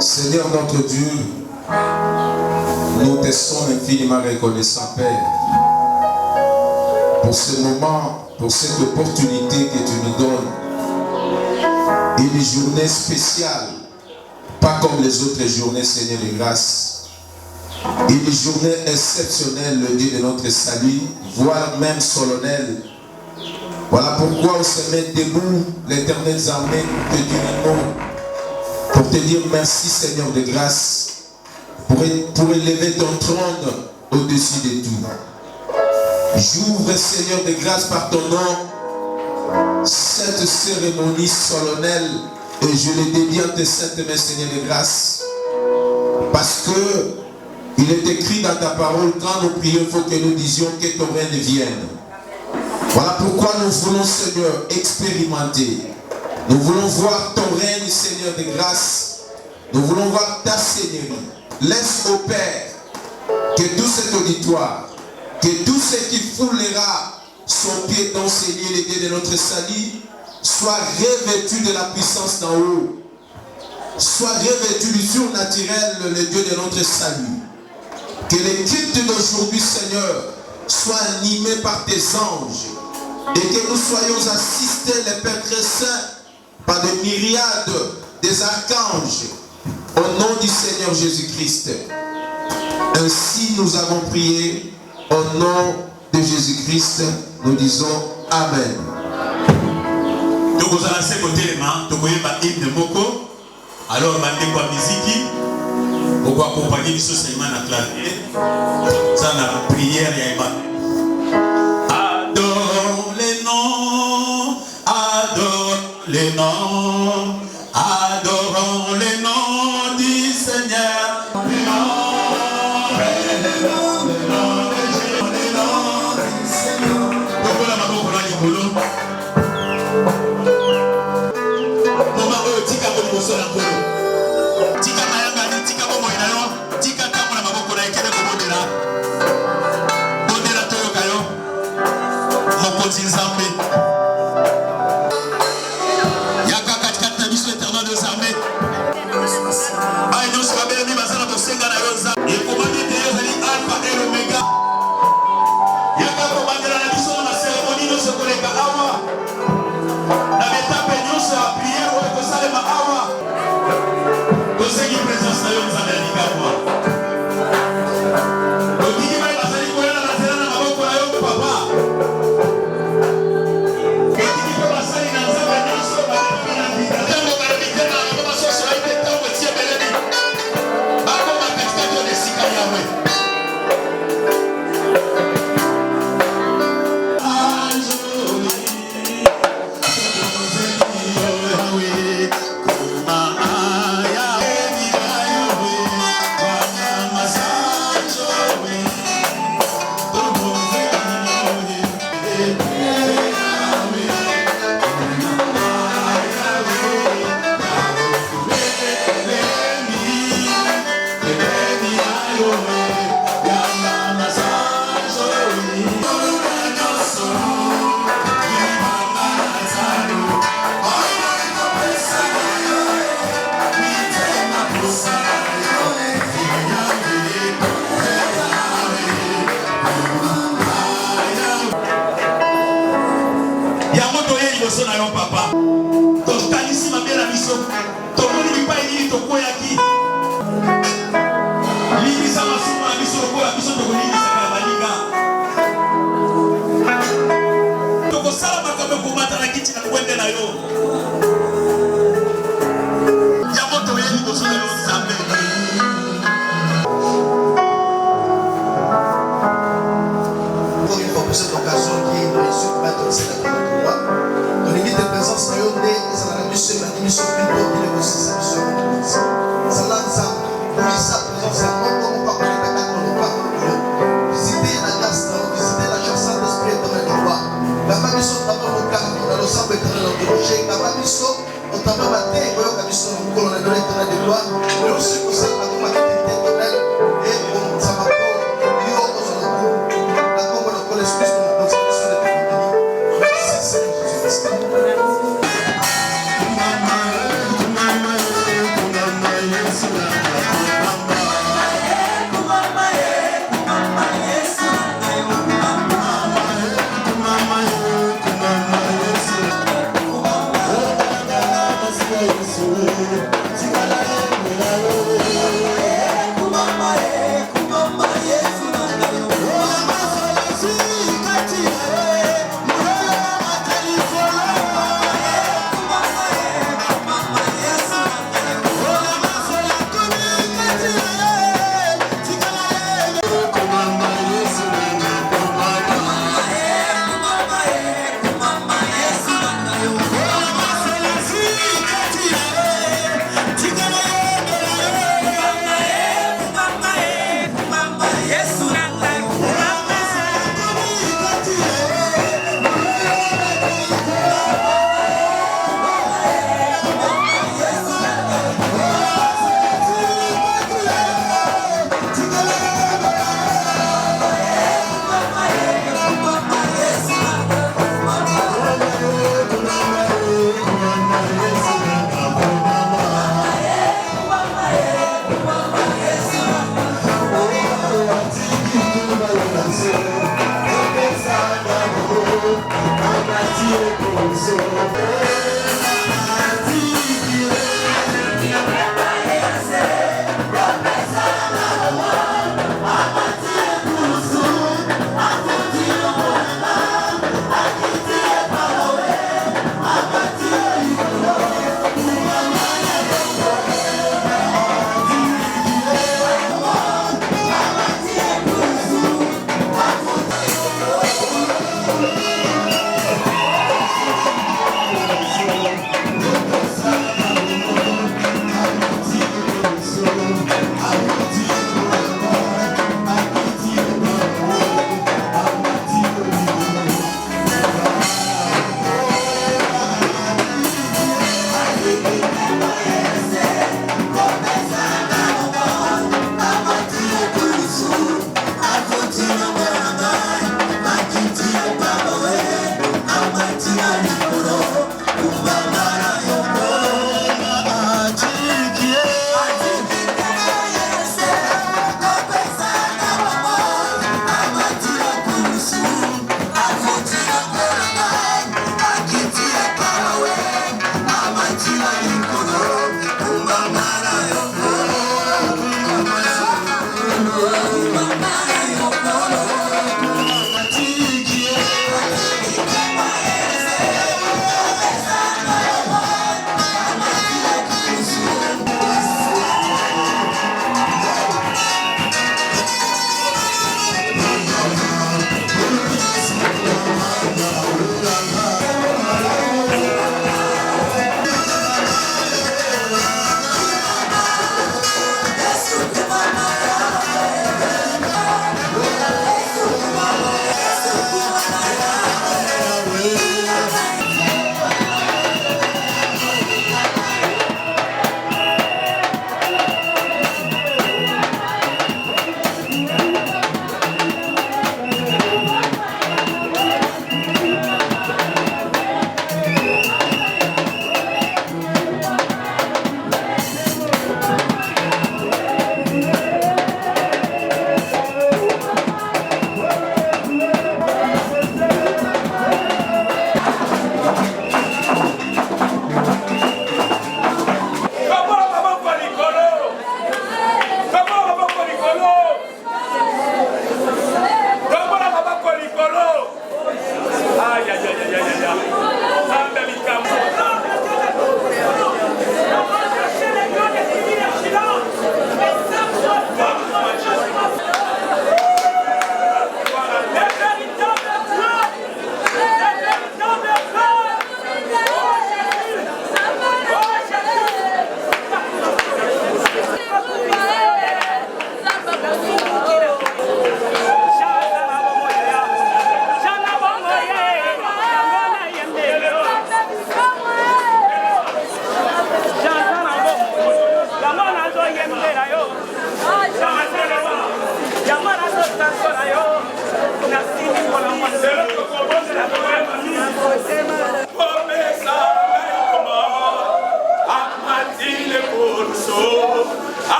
Seigneur notre Dieu, nous te sommes infiniment reconnaissants, Père, pour ce moment, pour cette opportunité que tu nous donnes. Une journée spéciale, pas comme les autres journées, Seigneur de grâce. Une journée exceptionnelle, le Dieu de notre salut, voire même solennelle. Voilà pourquoi on se met debout, l'Éternel armée, pour te dire un mot, pour te dire merci, Seigneur de grâce, pour élever ton trône au-dessus de tout. J'ouvre, Seigneur de grâce, par ton nom, cette cérémonie solennelle, et je le dédie en tes saintes mains, Seigneur de grâce, parce que il est écrit dans ta parole, quand nous prions, il faut que nous disions que ton règne vienne. Voilà pourquoi nous voulons, Seigneur, expérimenter. Nous voulons voir ton règne, Seigneur de grâce. Nous voulons voir ta Seigneurie. Laisse au Père que tout cet auditoire, que tout ce qui foulera son pied dans ces lieux, les dieux de notre salut, soit revêtu de la puissance d'en haut. Soit revêtu du surnaturel, le Dieu de notre salut. Que les cultes d'aujourd'hui, Seigneur, soient animés par tes anges. Et que nous soyons assistés, les Pères très saints, par des myriades des archanges, au nom du Seigneur Jésus-Christ. Ainsi nous avons prié, au nom de Jésus-Christ, nous disons Amen. Alors, ma musique, pour accompagner ce seulement à clavier, ça la prière, il y a adore les noms, adore les noms, adorons les noms du Seigneur. Les noms, les noms, les noms, les noms du Seigneur. Pourquoi la maman pour la Nicolo? Maman, tika pour le sol en colo. Tika mayanga, tika pour moi, tika pour la maman pour la Nicolo. Bondela toyokayo, mokonzi nzambe. Yaka katikati na biso éternel de armées. Aïe, nous sommes bien mis basala pour senga na yoza. Et commandé de yozali alpha et l'oméga. Yaka commandela na biso na cérémonie nous se koleka awa. Na betape nyonso ya prière oyo kosalema awa. Tosengi présence na yo nzambe ya likamwa. Okiki bai bazali koyela na nzela na maboko na yo papa. Okiki pe basali na nzambe nyonso balebi na vida. Ntango balebite na yango basoso aite ntango etie beleli. Bakoma katikati yo na esika yawe.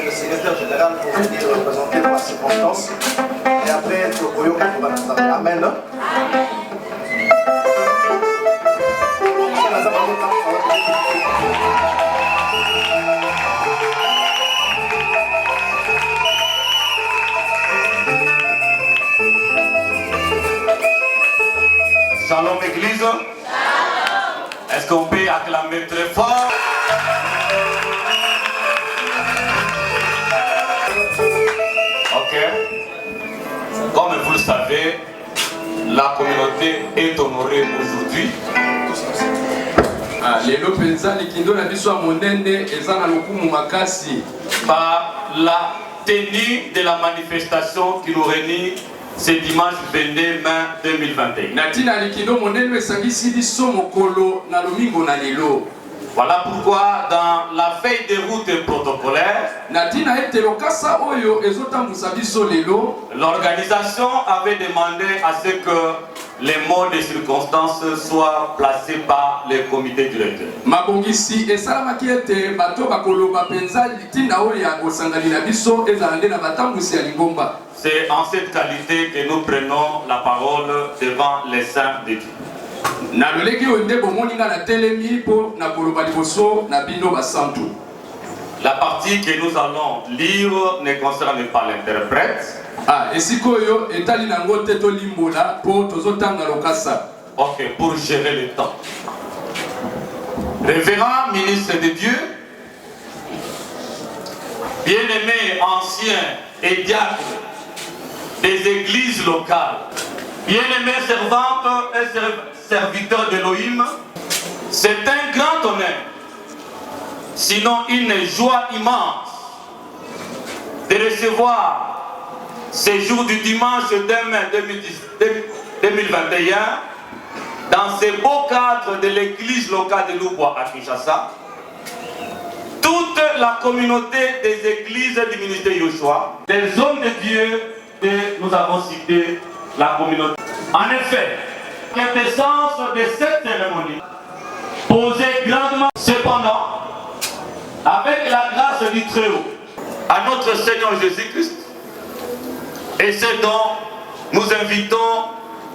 Le secrétaire général pour venir représenter dans la circonstance. Et après, le royaume va nous Amen. Shalom Église. Est-ce qu'on peut acclamer très fort? Ok. Comme vous le savez, la communauté est honorée aujourd'hui. Lelo penza likindo na biso monene eza na lokumu makasi par la tenue de la manifestation qui nous réunit ce dimanche 22 mai 2021. Natina likindo monene esangisi biso mokolo na lomingo na lelo. Voilà pourquoi dans la feuille de route protocolaire, l'organisation avait demandé à ce que les mots de circonstances soient placés par les comités directeurs. C'est en cette qualité que nous prenons la parole devant les saints de Dieu. La partie que nous allons lire ne concerne pas l'interprète. Ok, pour gérer le temps. Révérend ministre de Dieu, bien-aimés anciens et diacres des églises locales, bien-aimés servantes et serviteurs d'Élohim, c'est un grand honneur, sinon une joie immense, de recevoir ce jour du dimanche 2 mai 2021 dans ce beau cadre de l'église locale de Loubois à Kinshasa, toute la communauté des églises du ministère Yoshua, les hommes de Dieu que nous avons cités, la communauté. En effet, la quintessence de cette cérémonie posait grandement, cependant, avec la grâce du Très-Haut, à notre Seigneur Jésus-Christ, et c'est dont nous invitons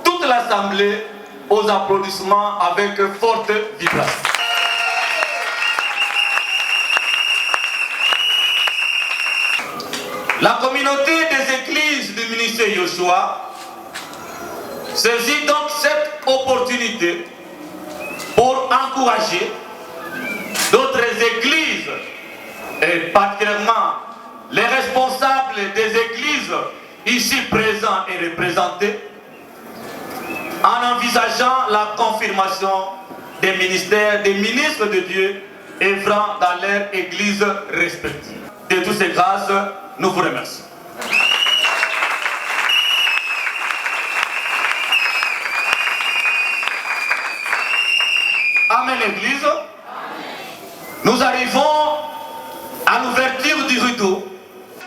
toute l'assemblée aux applaudissements avec forte vibration. La communauté des églises du ministère Yoshua saisis donc cette opportunité pour encourager d'autres églises, et particulièrement les responsables des églises ici présents et représentés, en envisageant la confirmation des ministères, des ministres de Dieu, œuvrant dans leurs églises respectives. De toutes ces grâces, nous vous remercions. Amen, Église. Nous arrivons à l'ouverture du rideau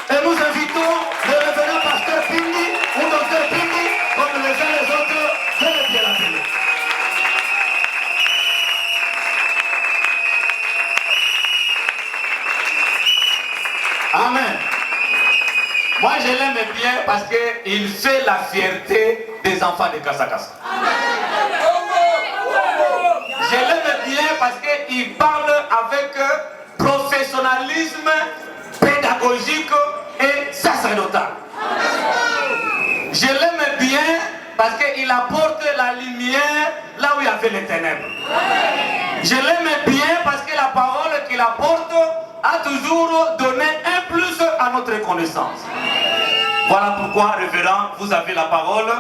et nous invitons le révérend pasteur Pini ou docteur Pini, comme les uns les autres, venez bien l'appeler. Amen. Moi je l'aime bien parce qu'il fait la fierté des enfants de Kassa Kassa. Je l'aime bien parce qu'il parle avec professionnalisme pédagogique et sacerdotal. Je l'aime bien parce qu'il apporte la lumière là où il y avait les ténèbres. Je l'aime bien parce que la parole qu'il apporte a toujours donné un plus à notre connaissance. Voilà pourquoi, révérend, vous avez la parole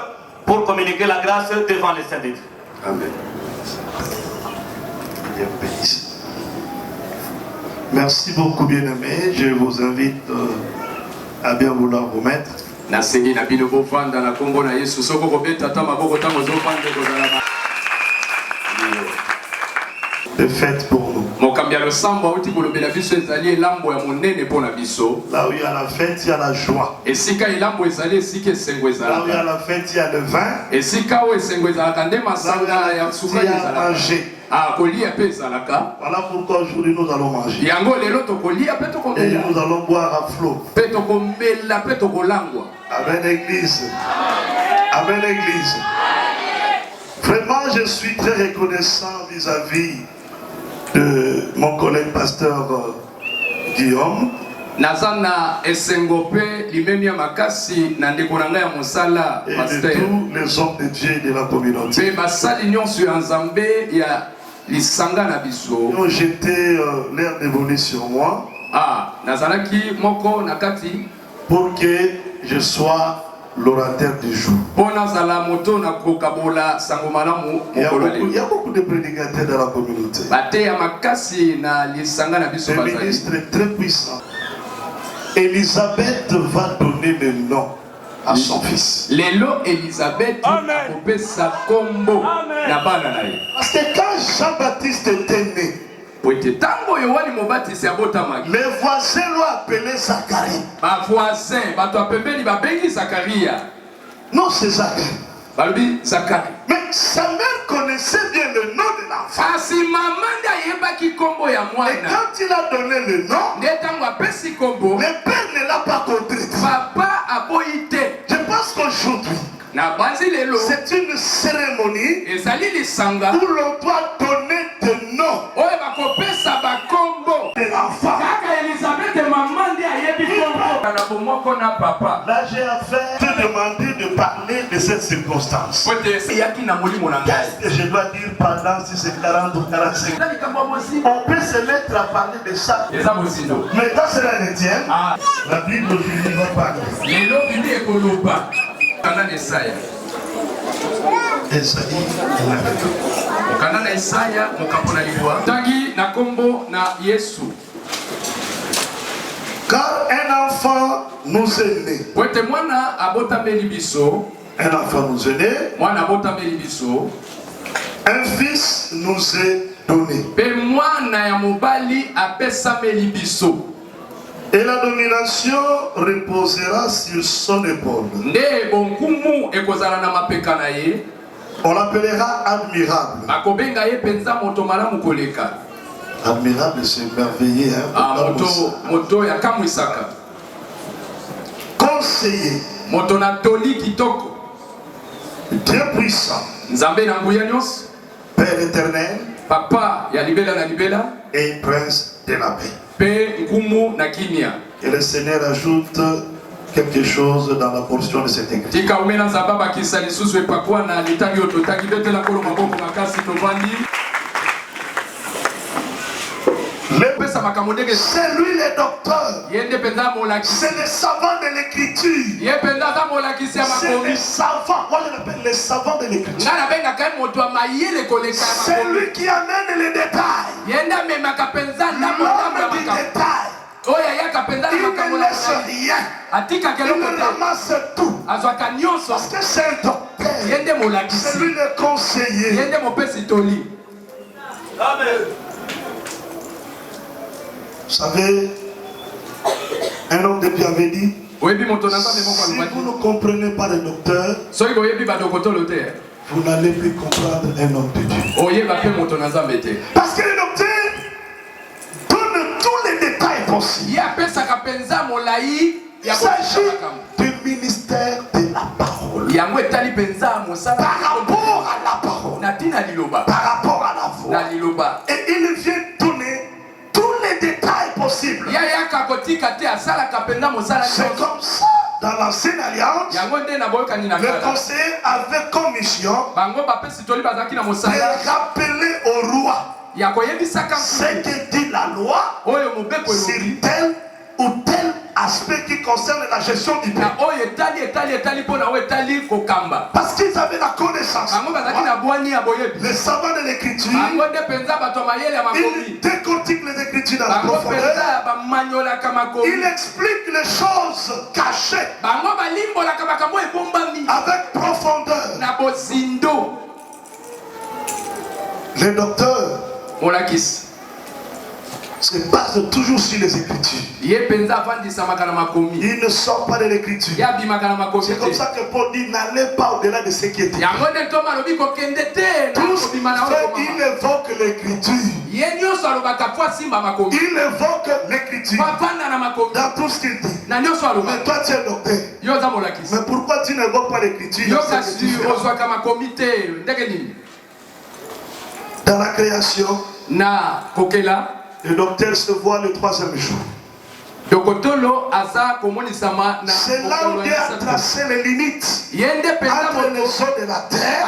pour communiquer la grâce devant les saints de Dieu. Amen. Merci beaucoup, bien-aimés. Je vous invite à bien vouloir vous mettre. De fête pour nous. Là où il y a la fête, il y a la joie. Là où il y a la fête, il y a le vin. Là où il y a manger. Voilà pourquoi aujourd'hui nous allons manger. Et nous allons boire à flot. Amen, Église. Amen, Église. Vraiment, je suis très reconnaissant vis-à-vis de mon collègue pasteur Guillaume. Et de tous les hommes de Dieu et de la communauté. Ils ont jeté l'air dévolu sur moi pour que je sois l'orateur du jour. Il y a beaucoup de prédicateurs dans la communauté. Le ministre est très puissant. Elisabeth va donner le nom à son fils. Lelo Elisabeth sa combo na bana na ye. Parce que quand Jean-Baptiste était né, les voisins l'ont appelé Zacharie. Non, c'est Zacharie. Mais sa mère connaissait bien le nom de l'enfant. Et quand il a donné le nom, le père ne l'a pas contredit. Je pense qu'aujourd'hui, c'est une cérémonie où l'on doit donner des noms de l'enfant. Là, j'ai affaire de demander de parler de cette circonstance. Qu'est-ce que je dois dire pendant si c'est 40 ou 45 ans? On peut se mettre à parler de ça. Mais quand cela ne tient, la Bible aujourd'hui va parler. Car un enfant nous est né. Un enfant nous est né. Un fils nous est donné. Et la domination reposera sur son épaule. On l'appellera admirable. Admirable, c'est merveilleux. Conseiller. Dieu puissant. Père éternel. Et prince de la paix. Que le Seigneur ajoute quelque chose dans la portion de cette église. C'est lui le docteur. C'est le savant de l'écriture. C'est le savant. Moi je l'appelle le savant de l'écriture. C'est lui qui amène les détails. L'homme du détail. Il ne laisse rien. Il ramasse tout. Parce que c'est un docteur. C'est lui le conseiller. Amen. Vous savez, un homme de Dieu avait dit, si vous ne comprenez pas le docteur, vous n'allez plus comprendre un homme de Dieu. Parce que le docteur donne tous les détails possibles. Il s'agit du ministère de la parole. Par rapport à la parole. Par rapport à la voix. Et il vient donner tous les détails possibles. C'est comme ça dans l'ancienne alliance. Le conseiller avait comme mission de rappeler au roi ce que dit la loi sur tel ou tel aspect qui concerne la gestion du pays. Parce qu'ils avaient la connaissance. Les savants de l'écriture, ils décortiquent les écritures dans la profondeur. Ils expliquent les choses cachées avec profondeur. Les docteurs se base toujours sur les Écritures. Il ne sort pas de l'Écriture. C'est comme ça que Paul dit, n'allez pas au-delà de ce qui est écrit. Tout ce qu'il fait, il évoque l'Écriture. Il évoque l'Écriture dans tout ce qu'il dit. Mais toi tu es docteur. Mais pourquoi tu n'évoques pas l'Écriture? Dans la création, le docteur se voit le troisième jour. C'est là où Dieu a tracé les limites entre les eaux de la terre,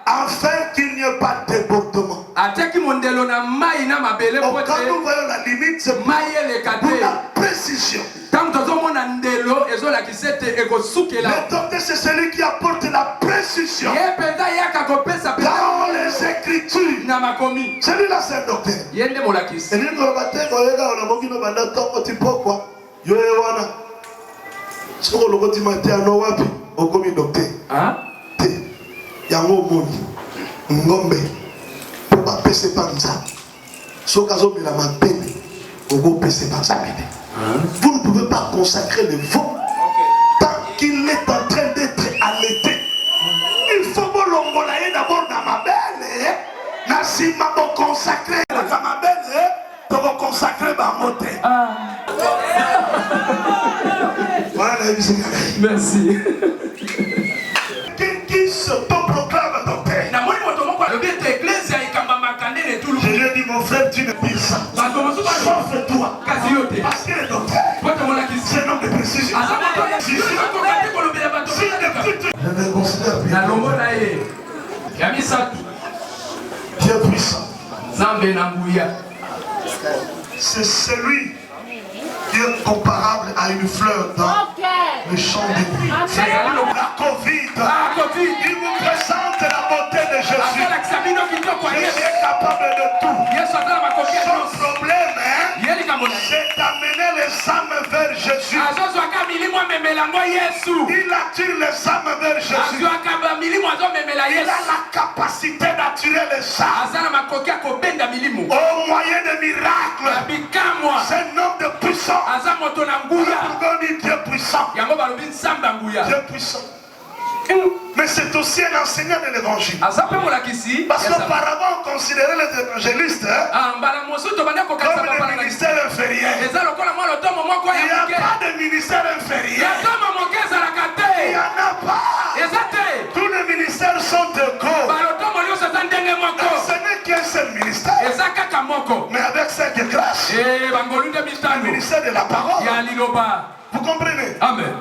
afin qu'il n'y ait pas de débordement. Quand nous voyons la limite, c'est pour la précision. Le docteur, c'est celui qui apporte la précision dans les Écritures. Celui-là, c'est un docteur. Vous ne pouvez pas consacrer le veau tant qu'il est en train d'être allaité. Il faut que l'ongolaye d'abord dans ma belle. Nasima pour consacrer dans ma belle. Pour consacrer ma moté. Voilà, merci. Qui se proclame docteur. Je lui ai dit, mon frère, tu ne dis ça. Sauf-toi. Parce que le docteur, c'est un homme de précision. Je ne considère plus. Dieu puissant. C'est celui qui est comparable à une fleur dans le champ de nuit. La Covid. Il vous présente la beauté de Jésus. Il est capable de tout. Son problème, c'est d'amener les âmes vers Jésus. Il attire les âmes vers Jésus. Il a la capacité d'attirer les âmes au moyen de miracles. C'est un homme de puissance. Pourquoi on dit Dieu puissant? Dieu puissant. Mais c'est aussi un enseignant de l'évangile. Parce qu'auparavant on considérait les évangélistes comme des ministères inférieurs. Il n'y a pas de ministère inférieur. Il n'y en a pas. Tous les ministères sont égaux. Ce n'est qu'un seul ministère. Mais avec cette grâce, Le ministère de la parole. Vous comprenez? Amen.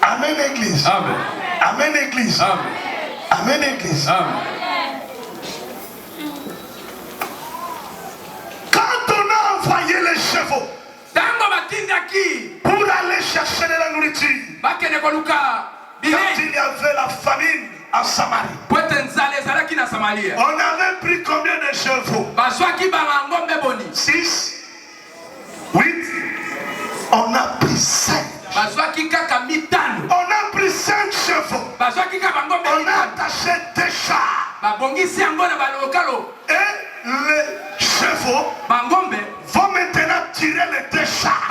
Amen Église. Amen. Amen Église. Amen. Amen Église. Amen. Quand on a envoyé les chevaux pour aller chercher de la nourriture, quand il y avait la famine en Samarie, on avait pris combien de chevaux? 6, 8. On a pris 5. On a pris 5 chevaux. On a attaché 2 chars. Et les chevaux vont maintenant tirer les 2 chars.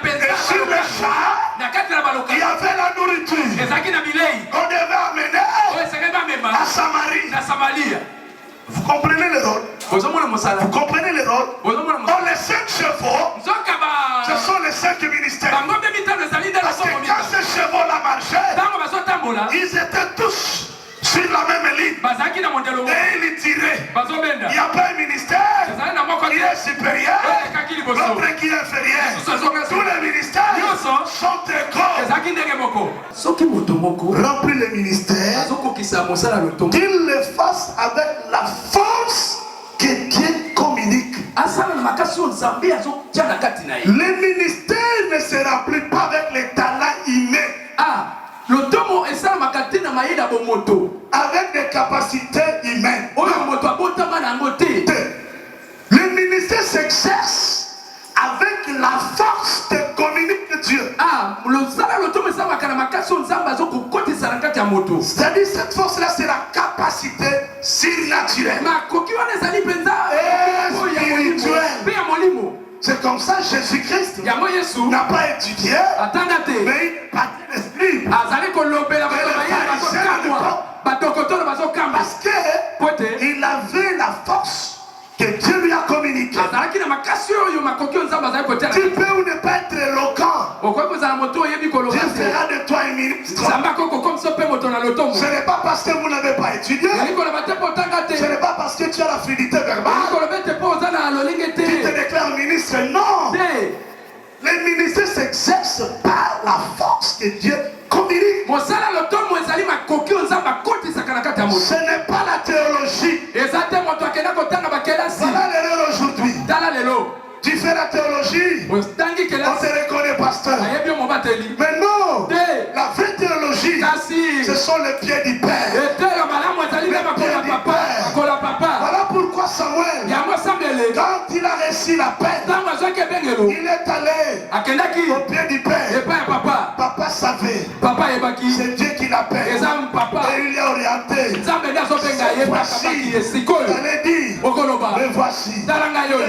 Et sur les chars, il y avait la nourriture qu'on devait amener à Samarie. Vous comprenez le rôle? Vous comprenez le rôle? Dans les 5 chevaux, ce sont les 5 ministères. Parce que quand ces chevaux-là marchaient, ils étaient tous sur la même ligne. Et ils tiraient. Il n'y a pas un ministère qui est supérieur, l'autre qui est inférieur. Tous les ministères sont égaux. Remplir les ministères, qu'ils le fassent avec la force que Dieu communique. Le ministère ne se remplit pas avec les talents innés. Avec des capacités humaines. Le ministère s'exerce avec la force que communique Dieu. C'est-à-dire cette force-là, c'est la capacité surnaturelle et spirituelle. C'est comme ça Jésus-Christ n'a pas étudié, mais il partait l'esprit. Parce qu'il avait la force que Dieu lui a communiquée. Tu peux ou ne pas être éloquent. Dieu fera de toi un ministre. Ce n'est pas parce que vous n'avez pas étudié. Ce n'est pas parce que tu as la fluidité verbale. Tu te déclares ministre. Non. Le ministère s'exerce par la force que Dieu communique. Ce n'est pas la théologie. Voilà l'erreur aujourd'hui. Tu fais la théologie, on te reconnaît pasteur. Mais non, la vraie théologie, ce sont les pieds du Père. Voilà pourquoi Samuel, quand il a reçu la paix, il est allé au pied du Père. Papa savait, c'est Dieu qui l'appelle. Et il est orienté. Voici, il allait dire, mais voici, il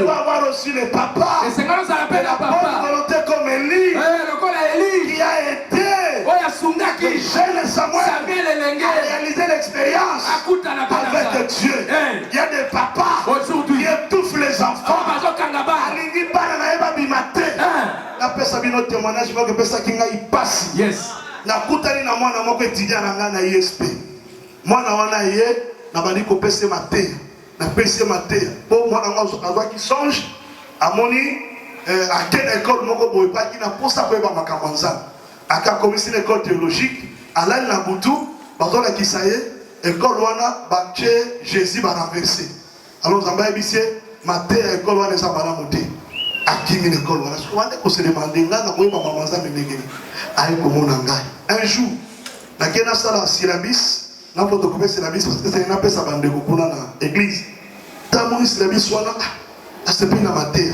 va avoir aussi les papas. Et la bonne volonté comme Élie, qui a été le jeune Samuel a réalisé l'expérience avec Dieu. Il y a des papas qui étouffent les enfants. La personne a un témoignage, je pense que il passe. La koutani na mwana moko étudiant na ngana ISP. Mwana wana ye na bandi ko pese maté. Na pese maté. Pour mwana ngo azwa ki songe amoni à quelle école moko boye pa ki na posa ko ba makamanza. Aka commission école théologique ala na butu bazola ki saye école wana ba che Jésus ba renverser. Alors zamba ebise maté école wana za bana moté. Akimi l'école wana so wande ko se demander ngana ko ba mamanza menengeni. Aïe comme on un jour, la kena sala syllabis, na photocopie syllabis parce que c'est une appel ça bande ko na église. Ta mon syllabis wana a se pina maté.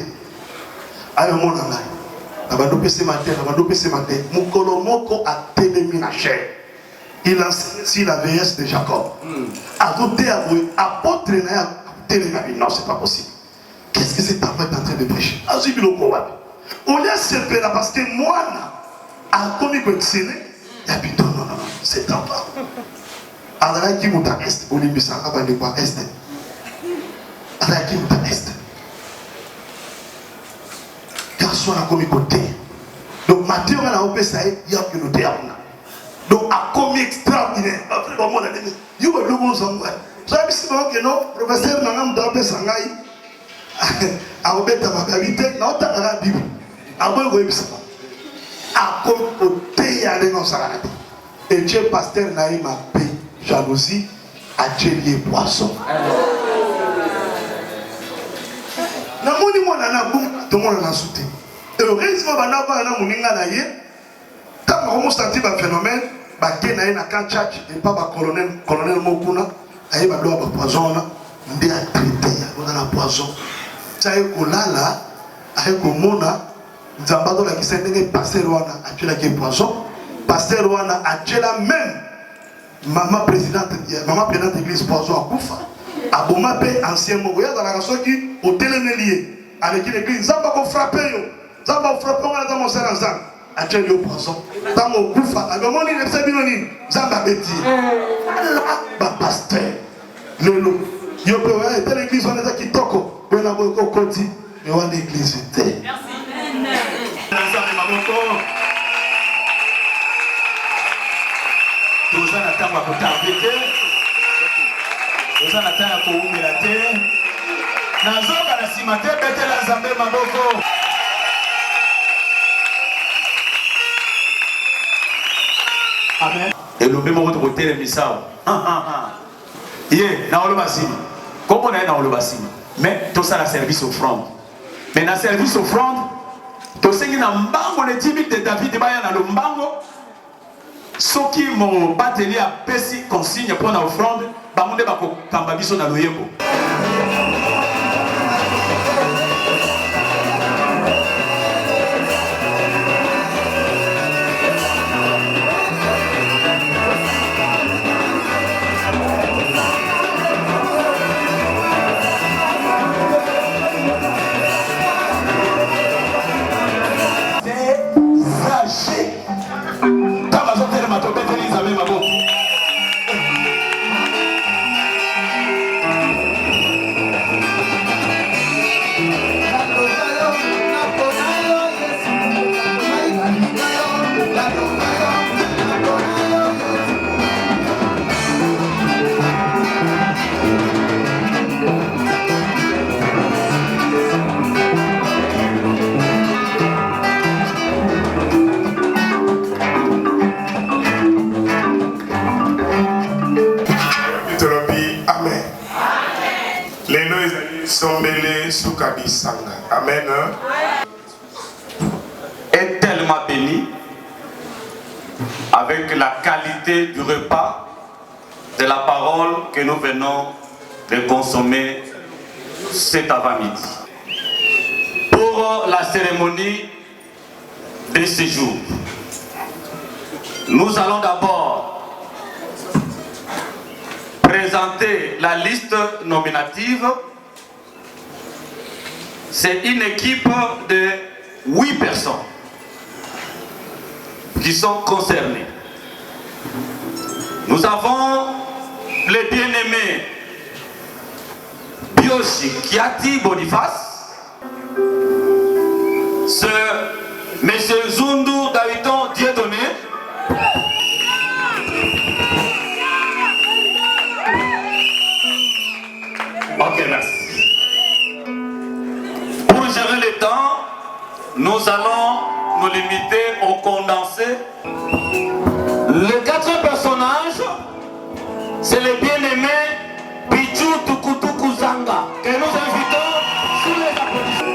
Aïe mon nanga. Na bando pese maté, na bando pese maté. Mukolo moko a télémi na chair. Il enseigne sur la vieillesse de Jacob. Ajouté à vous, apôtre na télémi. Non, c'est pas possible. Qu'est-ce que cet enfant est en train de prêcher? Azubi le kowa. On laisse se faire parce que moi a commis quoi excellent, il y a plutôt non, c'est enfant. Alors qui monte à est, on lui ça avant de quoi est. Alors qui monte à est. Car soit a commis côté. Donc Matthieu on a opé ça, il y a que nous déamons. Donc a commis extraordinaire. Après le monde a dit, you will lose on what. Ça veut dire que non, professeur n'a pas d'opé sangai. Arobeta Magabite, non, t'as la Bible. Arobeta Websa. Côté y a des gens et Dieu pasteur Naïm a payé jalousie à Dieu les poissons. Na moni mo na boum tout le monde na sauté. Heureusement bana ba na muninga na ye. Quand on constate ba phénomène, ba ke na ye na kan church et pas ba colonel Mokuna, aye ba doa ba poison na ndé a traité ya na poison. Ça y kolala aye komona Zambado la kisa ndenge pasteur wana atela ke poisson pasteur wana atela même maman présidente de l'église poisson akufa aboma pe ancien moko ya dans la soki otelemelié avec l'église zamba ko frapper yo zamba frapper wana dans mon serre zamba atela yo poisson tango okufa abomoni le sebinoni zamba beti ba pasteur lelo yo pe wa de l'église wana za kitoko bona ko koti yo wana église te. Toza na tango ya kotambe te, toza na tango ya koumela te, nazoka na nsima te betela Nzambe maboko. Amen. Elombe moko tokotelemisa ye na oloba nsima kombo na ye na oloba nsima mais tosala service offrande. Mais na service offrande tosengi na mbango le 10 000 de David baya na lombango soki mo bateli apesi consigne pour na offrande bango nde bakokamba biso na loyembo. Amen. Est tellement béni avec la qualité du repas, de la parole que nous venons de consommer cet avant-midi. Pour la cérémonie de ce jour, nous allons d'abord présenter la liste nominative. C'est une équipe de 8 personnes qui sont concernées. Nous avons les bien-aimés Bioshi Kiati Boniface, M. Zundu Davidon Dieudonné, ok, merci. Pour gérer le temps, nous allons nous limiter au condensé. Les 4 personnages, c'est les bien-aimés Pichu Tukutuku Zanga, que nous invitons sur les applaudissements.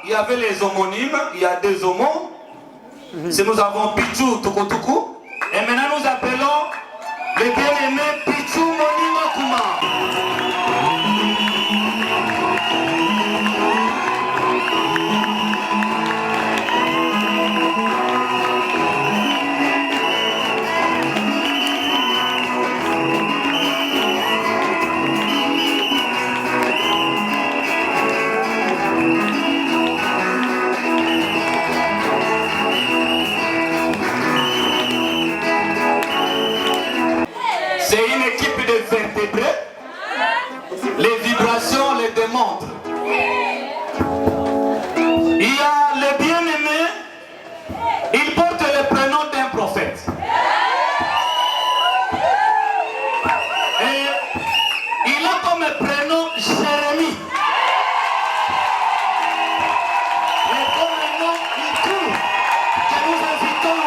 Il y avait les homonymes, il y a 2 homos. Si nous avons Pichu Tukutuku, et maintenant nous appelons les bien-aimés Pichu Monima Kuma. les vibrations le démontrent. Il y a le bien-aimé, il porte le prénom d'un prophète. Et il a comme prénom Jérémie. Et comme nom Ikou, que nous invitons.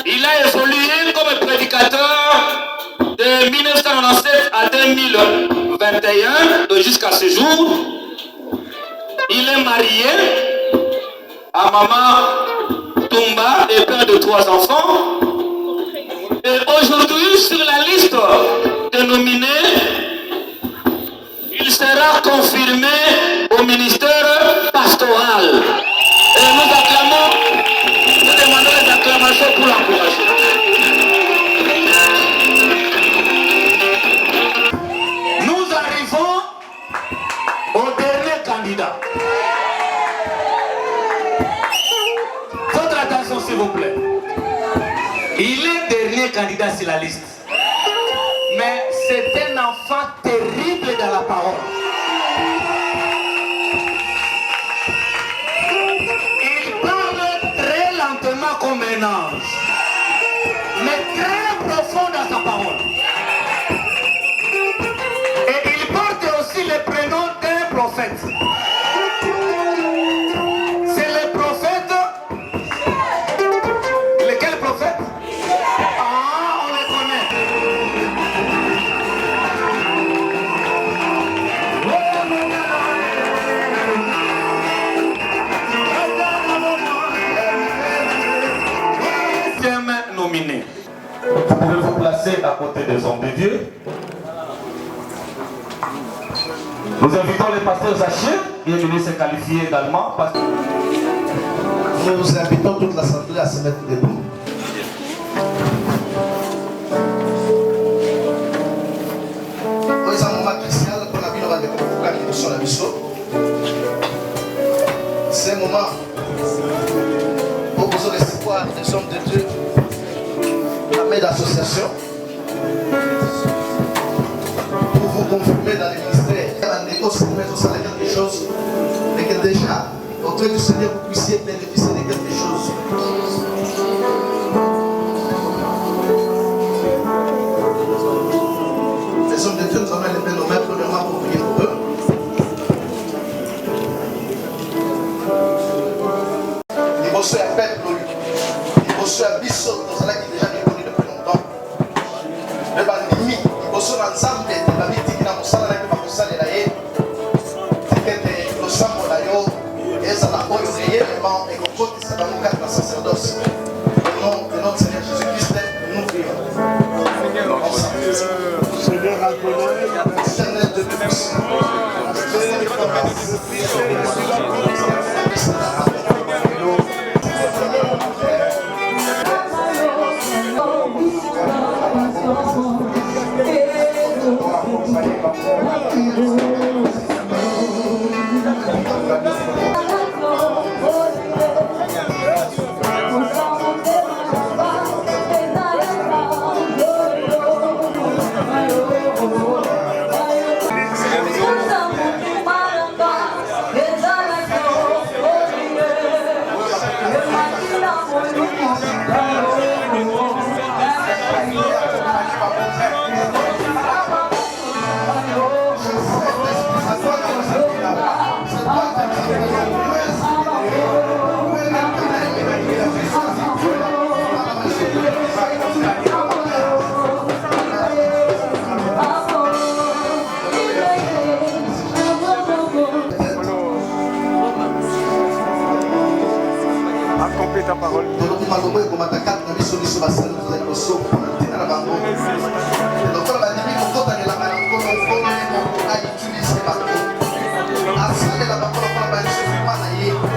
Il a évolué comme prédicateur de 1997 à 2021, jusqu'à ce jour. Il est marié à maman Toumba et père de 3 enfants. Et aujourd'hui, sur la liste des nominés, il sera confirmé au ministère pastoral. Et nous acclamons. Nous demandons les acclamations pour l'encourager. Nous arrivons au dernier candidat. Votre attention s'il vous plaît. Il est dernier candidat sur la liste. Mais c'est un enfant terrible dans la parole. Comme un ange, mais très profond dans sa parole. Et il porte aussi le prénom d'un prophète. C'est le prophète. Lequel prophète? Ah, on le connaît. Nominé. Vous pouvez vous placer à côté des hommes de Dieu. Nous invitons les pasteurs Zaché et venir se qualifier également. Nous invitons toute l'assemblée à se mettre debout. C'est un moment crucial pour la vie de la mission. C'est un moment pour vous recevoir des hommes de Dieu. D'association pour vous confirmer dans les ministères. On négocie quelque chose, mais que déjà, auprès du Seigneur, vous puissiez bénéficier de quelque chose. Les hommes de Dieu nous amènent les nos mains premièrement pour prier pour eux. Les morceaux à peine pour lui. Les morceaux à bissot dans un qui déjà bandimi liboso na nzambe babitiki na mosala na biso kosalela ye tikete losambo na yo ezala oyo réellement ekokotisa bango kati na sacerdoce au nom de notre Seigneur Jésus-Christ nous prions. Seigneur Adonai, éternel de tous, ta parole. la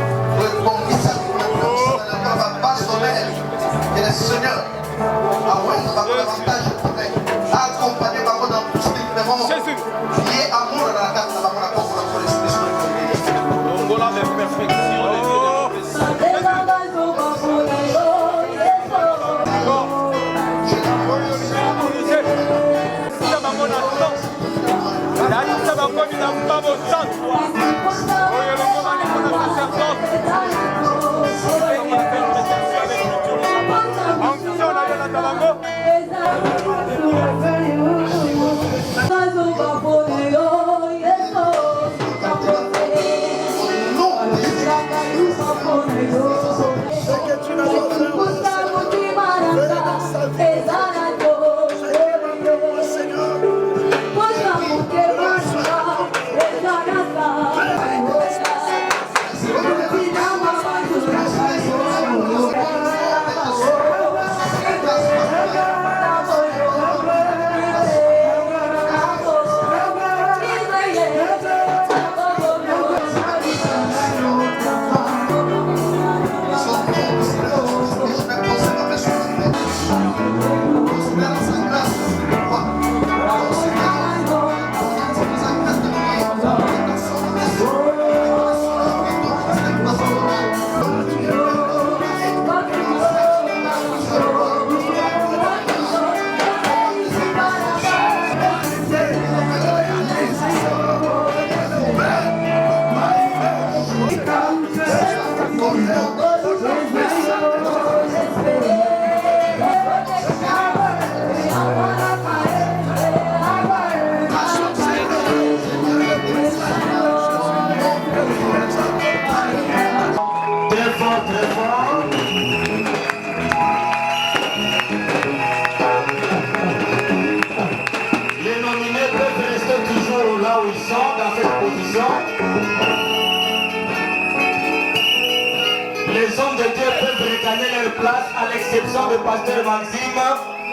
Les hommes de Dieu peuvent regagner leur place à l'exception de Pasteur Maxime,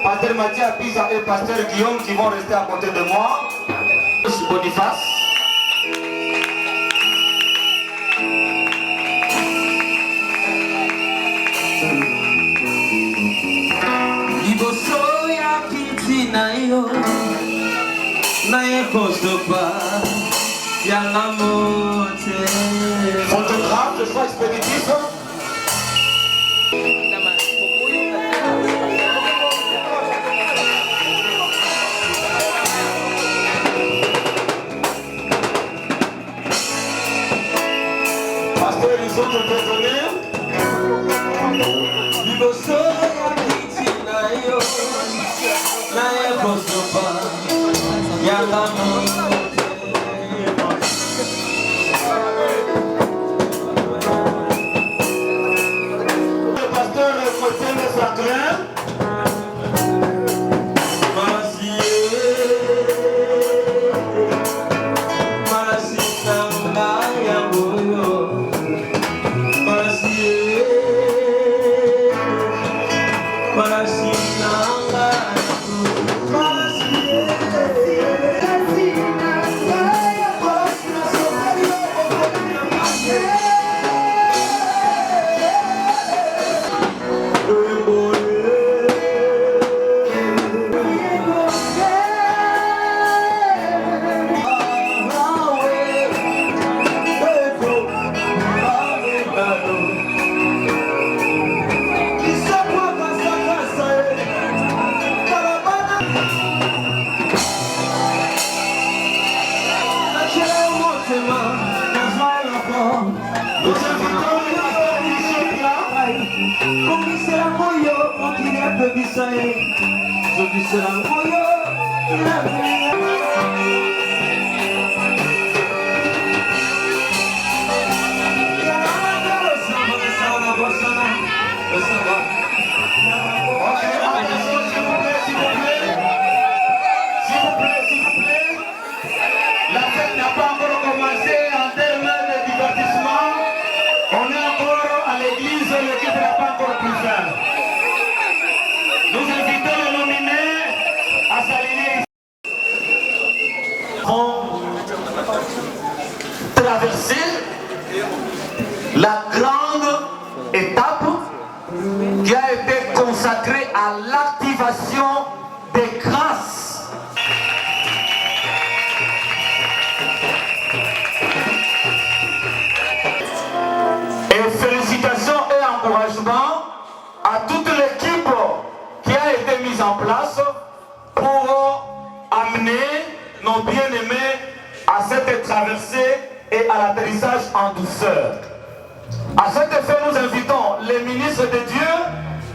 Pasteur Mathieu Pisa et Pasteur Guillaume qui vont rester à côté de moi. Je suis Boniface. Liboso ya kiti na yo na ekostopa yanga mote. Photographe, le choix expéditif. Pasteur, les autres peuvent venir. Liboso ya kiti na yo na ekostopa yanga mote. Traverser la grande étape qui a été consacrée à l'activation des grâces. Et félicitations et encouragements à toute l'équipe qui a été mise en place pour amener nos bien-aimés à cette traversée et à l'atterrissage en douceur. À cet effet, nous invitons les ministres de Dieu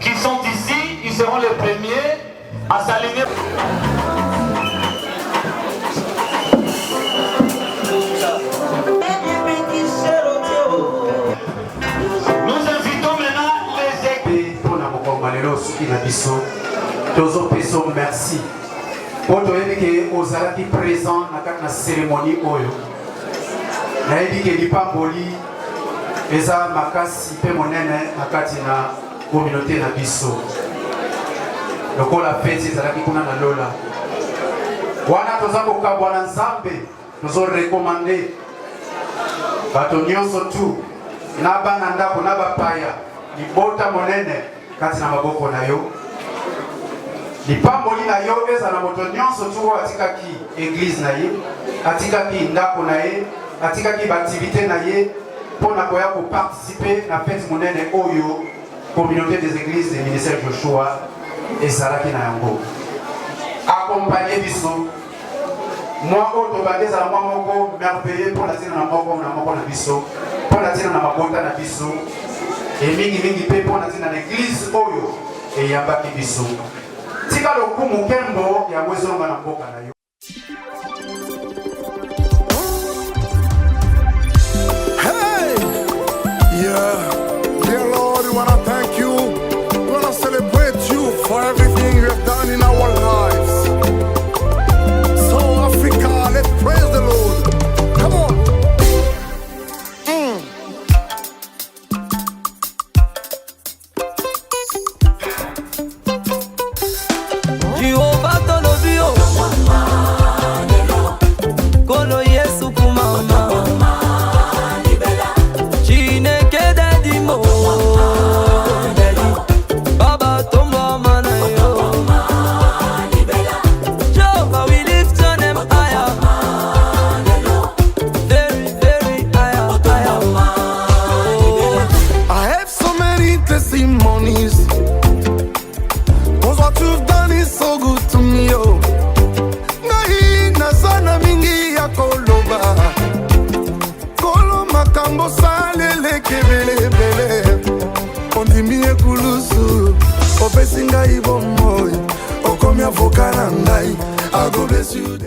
qui sont ici, ils seront les premiers à s'aligner. Nous invitons maintenant les équipes. Merci. Pour que vous avez présent dans la cérémonie. Nayebi ke lipamboli eza makasi pe monene nakati na communauté na biso. Lokola fete ezalaki kuna na lola. Wana toza kokabwa na Nzambe, tozo recommande bato nyonso tu na bana ndako na bapaya libota monene kati na maboko na yo. Lipamboli na yo eza na moto nyonso tu atikaki église na ye, atikaki ndako na ye, atikaki activité na ye pour nakoya ko participer na fête monene oyo communauté des églises et ministère Joshua et Saraki na yango. Accompagner biso. Moi auto bandeza na moko merveilleux pour la tina na moko na biso, pour la tina na mabota na biso. Et mingi pe pour la tina na église oyo et yambaki biso. Tika lokumu kembo ya mwezonga na mboka na yo. Dear Lord, we want to thank you. We want to celebrate you for everything you have done in our lives. So, Africa, let's praise the Lord. Come on. Jehovah Tolobio, Kolo Yesu Kumama. Cause what you've done is so good to me, oh. Ngai nazana mingi ya koloba, kolo makambo salele kebele bele. Ondimi ekulusu, opesi ngai bomoi, okomi avoka na ngai. I go bless you.